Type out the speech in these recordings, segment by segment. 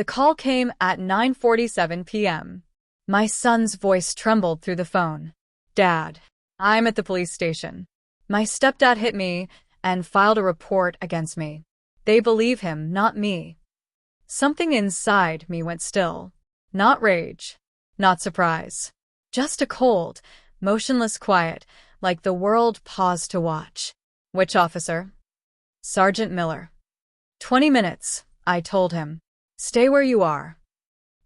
The call came at 9:47 p.m. My son's voice trembled through the phone. "Dad, I'm at the police station. My stepdad hit me and filed a report against me. They believe him, not me." Something inside me went still. Not rage, not surprise. Just a cold, motionless quiet, like the world paused to watch. "Which officer?" "Sergeant Miller." 20 minutes, I told him. "Stay where you are."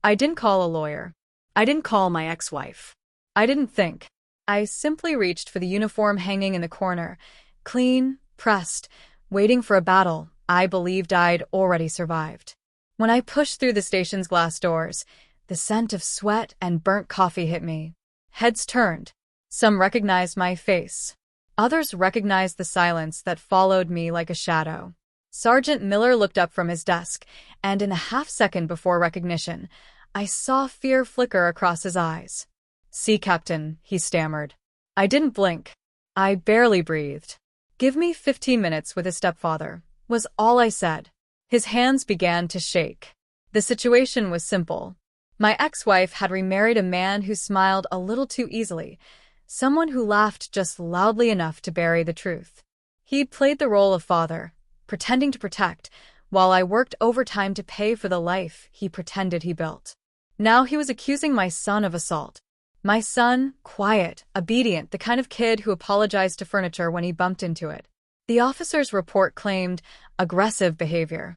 I didn't call a lawyer. I didn't call my ex-wife. I didn't think. I simply reached for the uniform hanging in the corner, clean, pressed, waiting for a battle I believed I'd already survived. When I pushed through the station's glass doors, the scent of sweat and burnt coffee hit me. Heads turned. Some recognized my face. Others recognized the silence that followed me like a shadow. Sergeant Miller looked up from his desk, and in a half-second before recognition, I saw fear flicker across his eyes. "See, Captain," he stammered. I didn't blink. I barely breathed. "Give me 15 minutes with his stepfather," was all I said. His hands began to shake. The situation was simple. My ex-wife had remarried a man who smiled a little too easily, someone who laughed just loudly enough to bury the truth. He'd played the role of father, pretending to protect, while I worked overtime to pay for the life he pretended he built. Now he was accusing my son of assault. My son, quiet, obedient, the kind of kid who apologized to furniture when he bumped into it. The officer's report claimed aggressive behavior.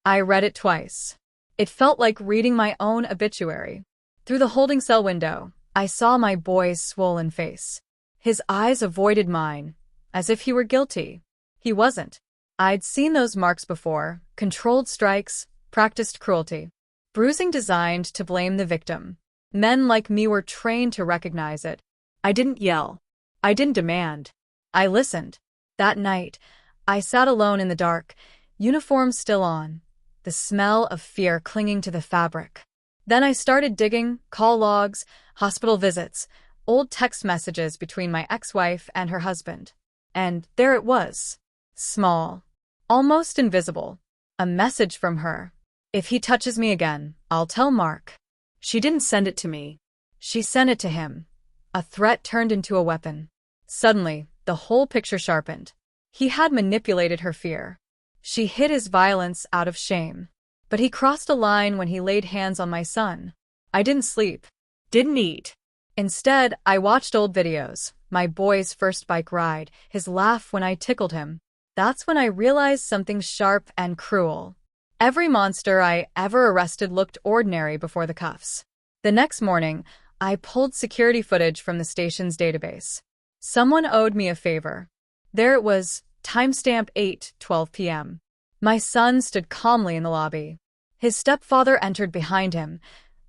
I read it twice. It felt like reading my own obituary. Through the holding cell window, I saw my boy's swollen face. His eyes avoided mine, as if he were guilty. He wasn't. I'd seen those marks before, controlled strikes, practiced cruelty. Bruising designed to blame the victim. Men like me were trained to recognize it. I didn't yell. I didn't demand. I listened. That night, I sat alone in the dark, uniform still on, the smell of fear clinging to the fabric. Then I started digging, call logs, hospital visits, old text messages between my ex-wife and her husband. And there it was. Small. Almost invisible. A message from her. "If he touches me again, I'll tell Mark." She didn't send it to me. She sent it to him. A threat turned into a weapon. Suddenly, the whole picture sharpened. He had manipulated her fear. She hid his violence out of shame. But he crossed a line when he laid hands on my son. I didn't sleep. Didn't eat. Instead, I watched old videos. My boy's first bike ride, his laugh when I tickled him. That's when I realized something sharp and cruel. Every monster I ever arrested looked ordinary before the cuffs. The next morning, I pulled security footage from the station's database. Someone owed me a favor. There it was, timestamp 8:12 p.m. My son stood calmly in the lobby. His stepfather entered behind him,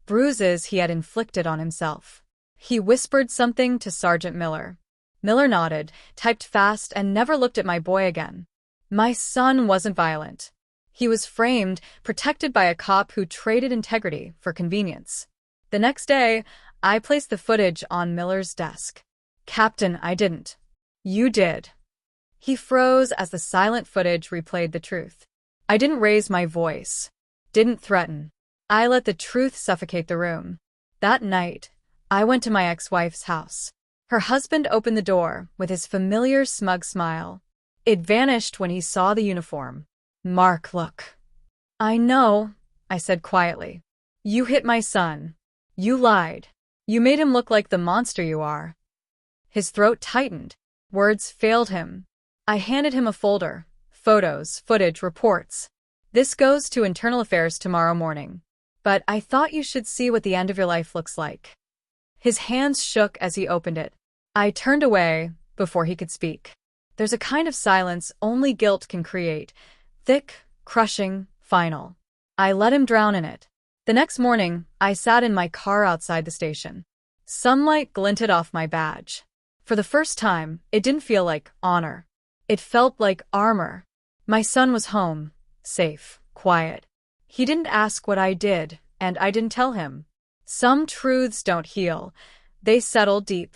bruises he had inflicted on himself. He whispered something to Sergeant Miller. Miller nodded, typed fast, and never looked at my boy again. My son wasn't violent. He was framed, protected by a cop who traded integrity for convenience. The next day, I placed the footage on Miller's desk. "Captain, I didn't." "You did." He froze as the silent footage replayed the truth. I didn't raise my voice. Didn't threaten. I let the truth suffocate the room. That night, I went to my ex-wife's house. Her husband opened the door with his familiar smug smile. It vanished when he saw the uniform. "Mark, look." "I know," I said quietly. "You hit my son. You lied. You made him look like the monster you are." His throat tightened. Words failed him. I handed him a folder. Photos, footage, reports. "This goes to Internal Affairs tomorrow morning. But I thought you should see what the end of your life looks like." His hands shook as he opened it. I turned away before he could speak. There's a kind of silence only guilt can create. Thick, crushing, final. I let him drown in it. The next morning, I sat in my car outside the station. Sunlight glinted off my badge. For the first time, it didn't feel like honor. It felt like armor. My son was home, safe, quiet. He didn't ask what I did, and I didn't tell him. Some truths don't heal. They settle deep,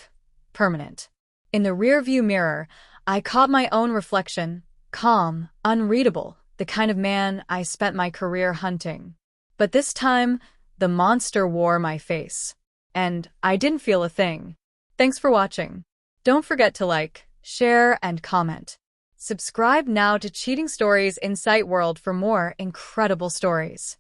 permanent. In the rearview mirror, I caught my own reflection, calm, unreadable, the kind of man I spent my career hunting. But this time, the monster wore my face. And I didn't feel a thing. Thanks for watching. Don't forget to like, share, and comment. Subscribe now to Cheating Stories Insight World for more incredible stories.